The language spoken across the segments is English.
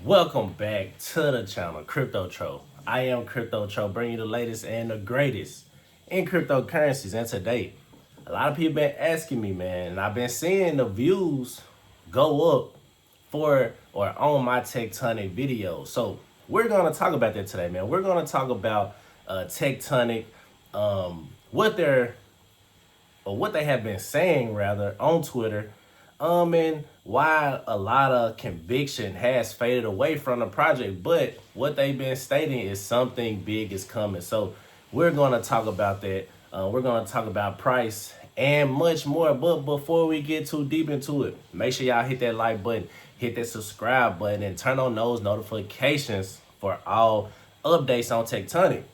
Welcome back to the channel, Crypto Tro. I am Crypto Tro, bringing you the latest and the greatest in cryptocurrencies. And today, a lot of people been asking me, man, and I've been seeing the views go up for or on my Tectonic videos. So we're gonna talk about that today, man. We're gonna talk about Tectonic, what they're or what they have been saying rather on Twitter, and why a lot of conviction has faded away from the project. But what they've been stating is something big is coming. So we're gonna talk about that. We're gonna talk about price and much more. But before we get too deep into it, make sure y'all hit that like button, hit that subscribe button, and turn on those notifications for all updates on Tectonic.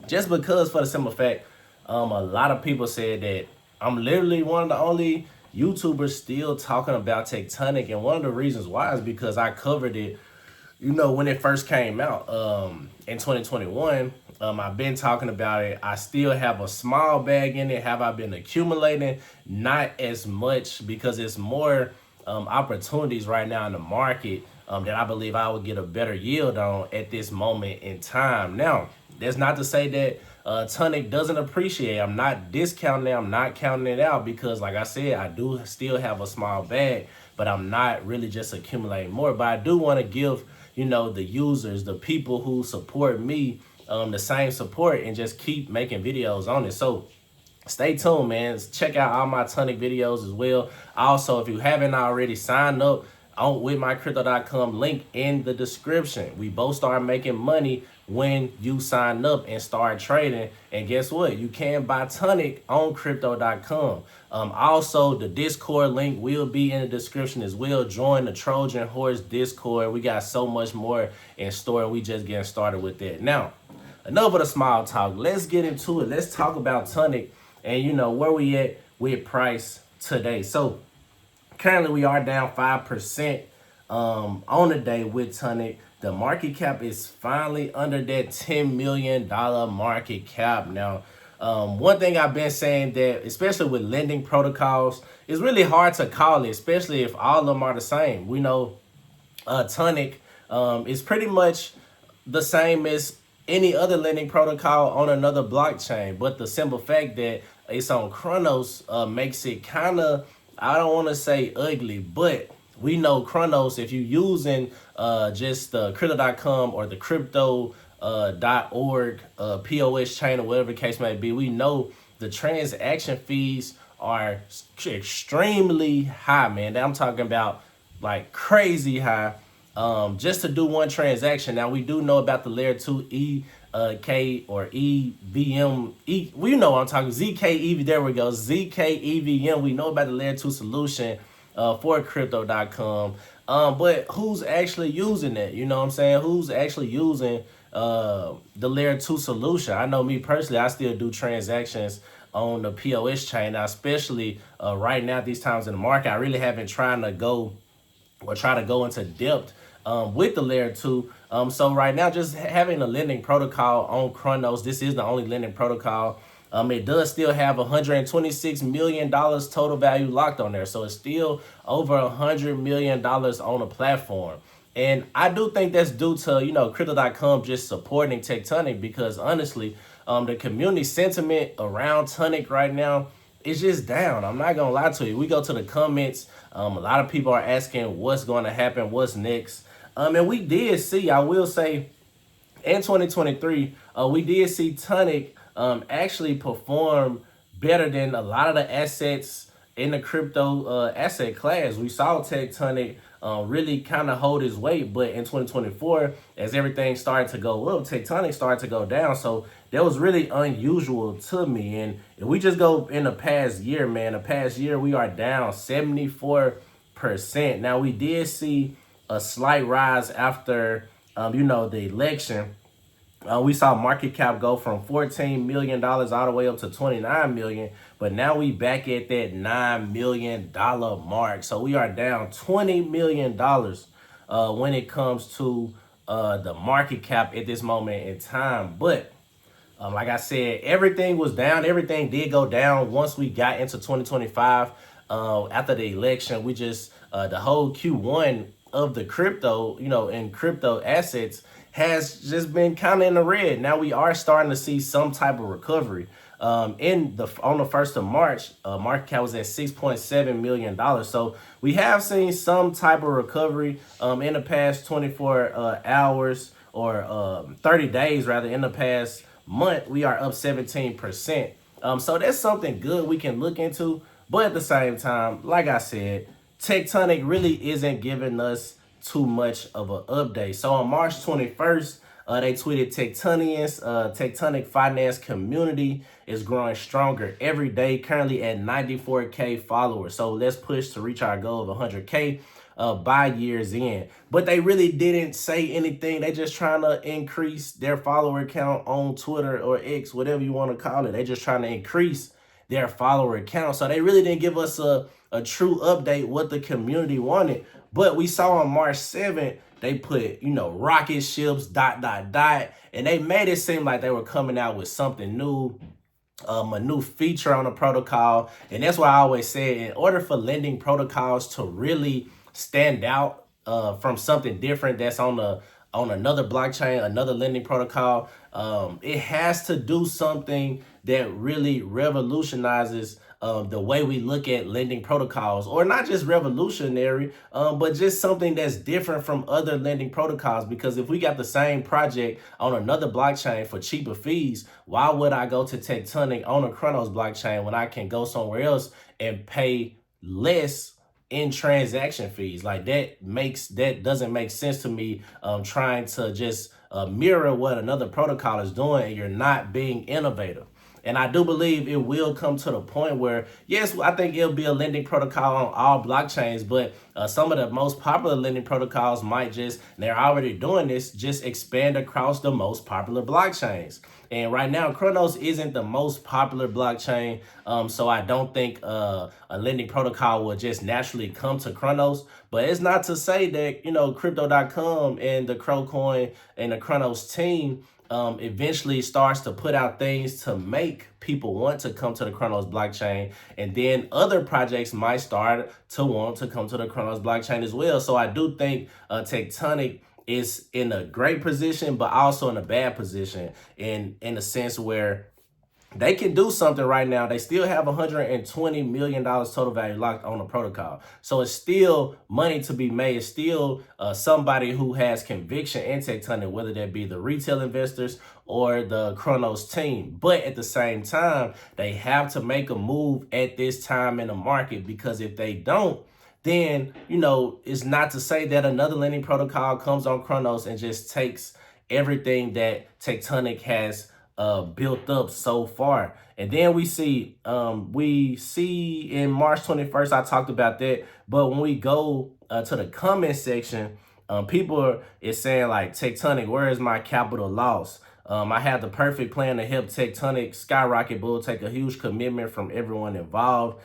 Just because, for the simple fact, a lot of people said that I'm literally one of the only YouTubers still talking about Tectonic, and one of the reasons why is because I covered it, when it first came out in 2021. I've been talking about it. I still have a small bag in it. Have I been accumulating? Not as much, because it's more opportunities right now in the market that I believe I would get a better yield on at this moment in time. Now, that's not to say that TONIC doesn't appreciate. I'm not discounting it. I'm not counting it out, because like I said, I do still have a small bag, but I'm not really just accumulating more. But I do want to give, the users, the people who support me, the same support, and just keep making videos on it. So stay tuned, man. Check out all my TONIC videos as well. Also, if you haven't already, signed up on with mycrypto.com, link in the description. We both start making money when you sign up and start trading. And guess what? You can buy TONIC on crypto.com. Also, the Discord link will be in the description as well. Join the Trojan Horse Discord. We got so much more in store, and we just getting started with that. Now, enough of the small talk. Let's get into it. Let's talk about TONIC and where we at with price today. So currently we are down 5% on the day with TONIC. The market cap is finally under that $10 million market cap. Now, one thing I've been saying, that especially with lending protocols, it's really hard to call it, especially if all of them are the same. We know TONIC is pretty much the same as any other lending protocol on another blockchain, but the simple fact that it's on Chronos makes it kind of, I don't want to say ugly, but we know Chronos, if you're using just the crypto.com or the crypto.org POS chain or whatever the case may be, we know the transaction fees are extremely high, man. I'm talking about like crazy high, just to do one transaction. Now, we do know about the layer 2 EK or EVM. We know what I'm talking, ZK there we go, ZK EVM. We know about the layer 2 solution for crypto.com. But who's actually using it? You know what I'm saying? Who's actually using the layer 2 solution? I know me personally, I still do transactions on the POS chain. Now, especially right now, these times in the market, I really haven't tried to go into depth with the layer 2. So right now, just having a lending protocol on Chronos, this is the only lending protocol. It does still have $126 million total value locked on there. So it's still over $100 million on the platform. And I do think that's due to, crypto.com just supporting Tectonic, because honestly, the community sentiment around TONIC right now is just down. I'm not going to lie to you. We go to the comments. A lot of people are asking what's going to happen, what's next. And we did see, I will say, in 2023, we did see TONIC actually perform better than a lot of the assets in the crypto asset class. We saw Tectonic really kind of hold his weight, but in 2024, as everything started to go up, Tectonic started to go down. So that was really unusual to me. And if we just go in the past year, man, we are down 74%. Now, we did see a slight rise after, the election. We saw market cap go from $14 million all the way up to $29 million, but now we back at that $9 million mark. So we are down $20 million when it comes to the market cap at this moment in time. But like I said, everything was down. Everything did go down once we got into 2025. After the election, we just the whole Q1 of the crypto, and crypto assets has just been kind of in the red. Now we are starting to see some type of recovery. In the on the 1st of March, market cap was at $6.7 million. So we have seen some type of recovery in the past 24 hours, or 30 days rather. In the past month, we are up 17%. So that's something good we can look into. But at the same time, like I said, Tectonic really isn't giving us too much of an update. So on March 21st, they tweeted Tectonic finance community is growing stronger every day, currently at 94K followers. So let's push to reach our goal of 100K by year's end. But they really didn't say anything. They just trying to increase their follower count on Twitter or X, whatever you want to call it. They just trying to increase their follower count. So they really didn't give us a true update what the community wanted. But we saw on March 7th, they put, rocket ships, ... And they made it seem like they were coming out with something new, a new feature on the protocol. And that's why I always say, in order for lending protocols to really stand out from something different that's on another blockchain, another lending protocol, it has to do something that really revolutionizes the way we look at lending protocols, or not just revolutionary, but just something that's different from other lending protocols. Because if we got the same project on another blockchain for cheaper fees, why would I go to Tectonic on a Chronos blockchain when I can go somewhere else and pay less in transaction fees? Like, that doesn't make sense to me. Trying to just mirror what another protocol is doing, and you're not being innovative. And I do believe it will come to the point where, yes, I think it'll be a lending protocol on all blockchains, but some of the most popular lending protocols might just, they're already doing this, just expand across the most popular blockchains. And right now, Chronos isn't the most popular blockchain, so I don't think a lending protocol will just naturally come to Chronos. But it's not to say that, Crypto.com and the Crowcoin and the Chronos team eventually starts to put out things to make people want to come to the Chronos blockchain, and then other projects might start to want to come to the Chronos blockchain as well. So I do think Tectonic is in a great position, but also in a bad position, in a sense where they can do something right now. They still have $120 million total value locked on the protocol. So it's still money to be made. It's still somebody who has conviction in Tectonic, whether that be the retail investors or the Chronos team. But at the same time, they have to make a move at this time in the market, because if they don't, then, it's not to say that another lending protocol comes on Chronos and just takes everything that Tectonic has built up so far. And then we see in March 21st, I talked about that. But when we go to the comment section, people is saying like, Tectonic, where is my capital loss? I have the perfect plan to help Tectonic skyrocket, but will take a huge commitment from everyone involved.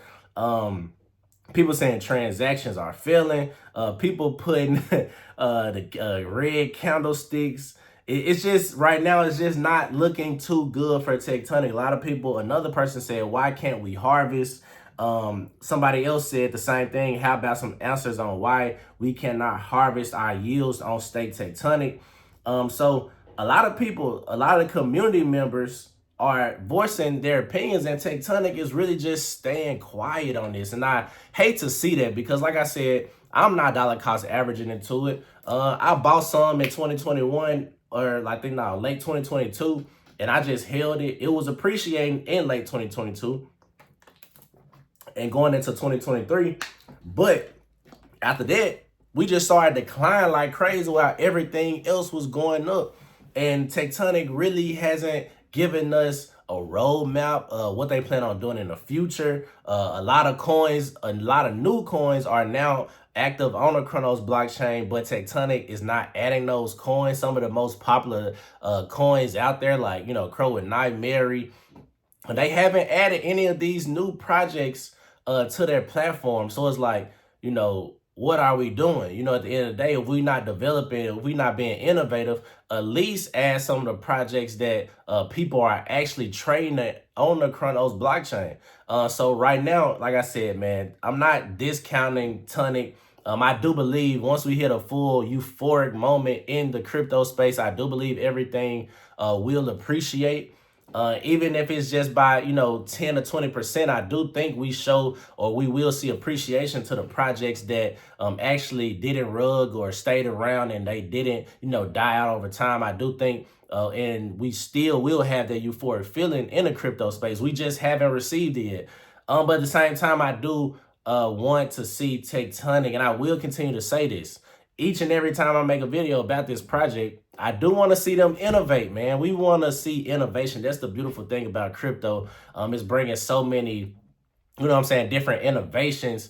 People saying transactions are failing. People putting the red candlesticks. It's just, right now, it's just not looking too good for Tectonic. A lot of people, another person said, why can't we harvest? Somebody else said the same thing. How about some answers on why we cannot harvest our yields on stake Tectonic? So a lot of people, a lot of community members are voicing their opinions, and Tectonic is really just staying quiet on this. And I hate to see that, because like I said, I'm not dollar cost averaging into it. I bought some in 2021, or late 2022, and I just held it. It was appreciating in late 2022 and going into 2023. But after that, we just saw it decline like crazy while everything else was going up. And Tectonic really hasn't given us a roadmap, what they plan on doing in the future. A lot of coins, a lot of new coins are now active on the Chronos blockchain, but Tectonic is not adding those coins. Some of the most popular coins out there, like, Crow and Nightmare, they haven't added any of these new projects to their platform. So it's like, what are we doing? At the end of the day, if we're not developing, if we're not being innovative, at least add some of the projects that people are actually trading on the Chronos blockchain. So right now, like I said, man, I'm not discounting Tonic. I do believe once we hit a full euphoric moment in the crypto space, I do believe everything will appreciate. Even if it's just by 10 or 20%, I do think we show or we will see appreciation to the projects that actually didn't rug or stayed around and they didn't die out over time. I do think and we still will have that euphoric feeling in the crypto space. We just haven't received it yet. But at the same time, I do want to see Tectonic, and I will continue to say this each and every time I make a video about this project. I do want to see them innovate, man. We want to see innovation. That's the beautiful thing about crypto. It's bringing so many, different innovations,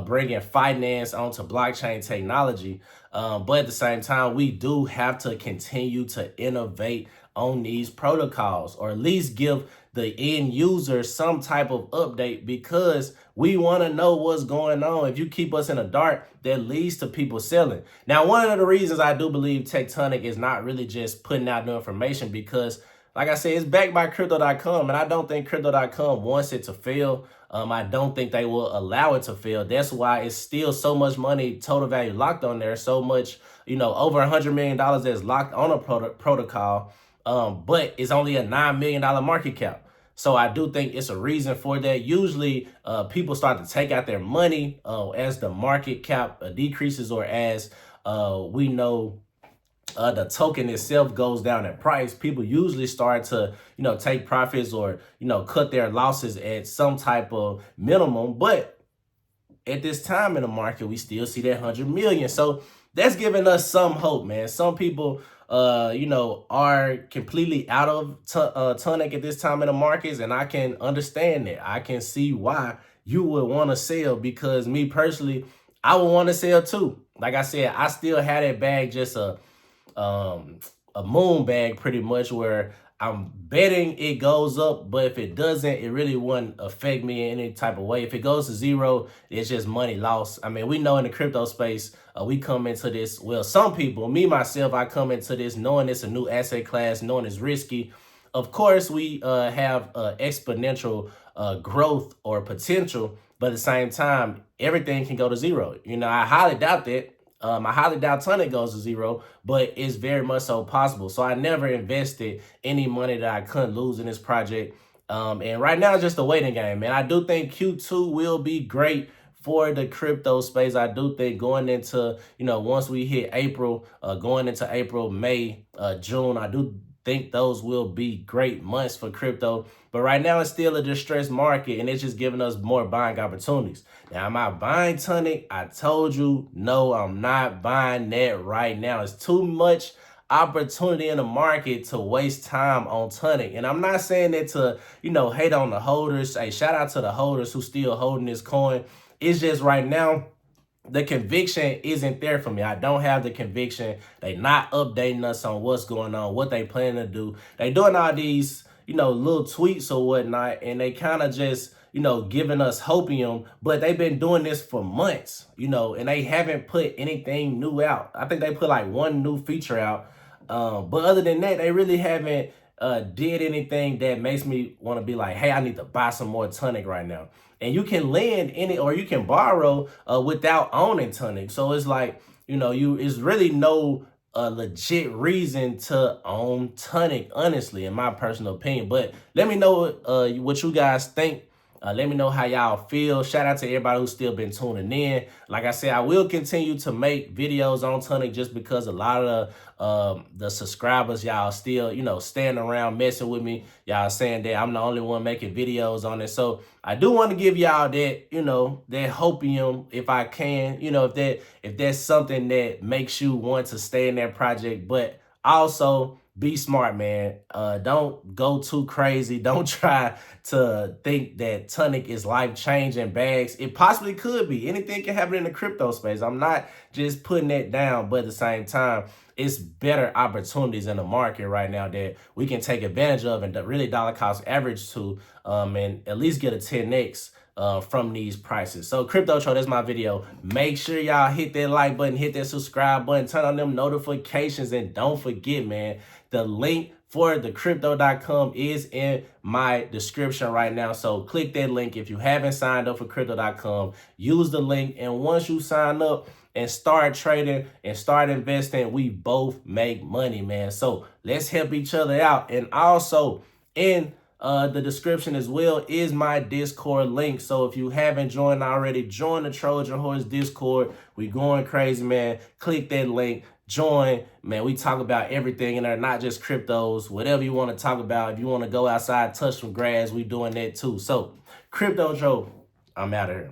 bringing finance onto blockchain technology. But at the same time, we do have to continue to innovate on these protocols, or at least give the end user some type of update, because we want to know what's going on. If you keep us in the dark, that leads to people selling. Now, one of the reasons I do believe Tectonic is not really just putting out new information, because like I said, it's backed by Crypto.com, and I don't think Crypto.com wants it to fail. I don't think they will allow it to fail. That's why it's still so much money, total value locked on there. So much, over $100 million that's locked on a protocol. But it's only a $9 million market cap. So I do think it's a reason for that. Usually people start to take out their money as the market cap decreases, or as we know the token itself goes down in price. People usually start to, take profits, or, cut their losses at some type of minimum. But at this time in the market, we still see that 100 million. So that's giving us some hope, man. Some people, are completely out of TONIC at this time in the markets, and I can understand that. I can see why you would want to sell, because me personally, I would want to sell too. Like I said, I still had that bag, just a moon bag pretty much, where I'm betting it goes up, but if it doesn't, it really wouldn't affect me in any type of way. If it goes to zero, it's just money lost. I mean, we know in the crypto space, we come into this, well, some people, me, myself, I come into this knowing it's a new asset class, knowing it's risky. Of course, we have exponential growth or potential, but at the same time, everything can go to zero. I highly doubt that. I highly doubt TONIC goes to zero, but it's very much so possible. So I never invested any money that I couldn't lose in this project. And right now it's just a waiting game, man. I do think Q2 will be great for the crypto space. I do think going into, once we hit April, going into April, May, June, I do think those will be great months for crypto. But right now it's still a distressed market, and it's just giving us more buying opportunities. Now, am I buying TONIC? I told you, no, I'm not buying that right now. It's too much opportunity in the market to waste time on TONIC. And I'm not saying that to, hate on the holders. Hey, shout out to the holders who still holding this coin. It's just right now, the conviction isn't there for me. I don't have the conviction. They not updating us on what's going on, what they plan to do. They doing all these, little tweets or whatnot, and they kind of just, giving us hopium, but they've been doing this for months, and they haven't put anything new out. I think they put like one new feature out. But other than that, they really haven't did anything that makes me want to be like, hey, I need to buy some more TONIC right now. And you can lend in it, or you can borrow without owning TONIC. So it's like, it's really no legit reason to own TONIC, honestly, in my personal opinion. But let me know what you guys think. Let me know how y'all feel. Shout out to everybody who's still been tuning in. Like I said, I will continue to make videos on TONIC, just because a lot of the subscribers, y'all still, staying around messing with me. Y'all saying that I'm the only one making videos on it. So I do want to give y'all that, that hopium if I can, if that's something that makes you want to stay in that project. But also, be smart, man. Don't go too crazy. Don't try to think that TONIC is life-changing bags. It possibly could be. Anything can happen in the crypto space. I'm not just putting that down, but at the same time, it's better opportunities in the market right now that we can take advantage of and really dollar cost average to, and at least get a 10x from these prices. So Crypto Tro, that's my video. Make sure y'all hit that like button, hit that subscribe button, turn on them notifications, and don't forget, man, the link for the Crypto.com is in my description right now. So click that link if you haven't signed up for Crypto.com. Use the link, and once you sign up, and start trading and start investing, we both make money, man. So let's help each other out. And also in the description as well is my Discord link. So if you haven't joined already, join the Trojan Horse Discord. We going crazy, man. Click that link. Join, man. We talk about everything in there, not just cryptos, whatever you want to talk about. If you want to go outside, touch some grass, we doing that too. So, Crypto Joe, I'm out of here.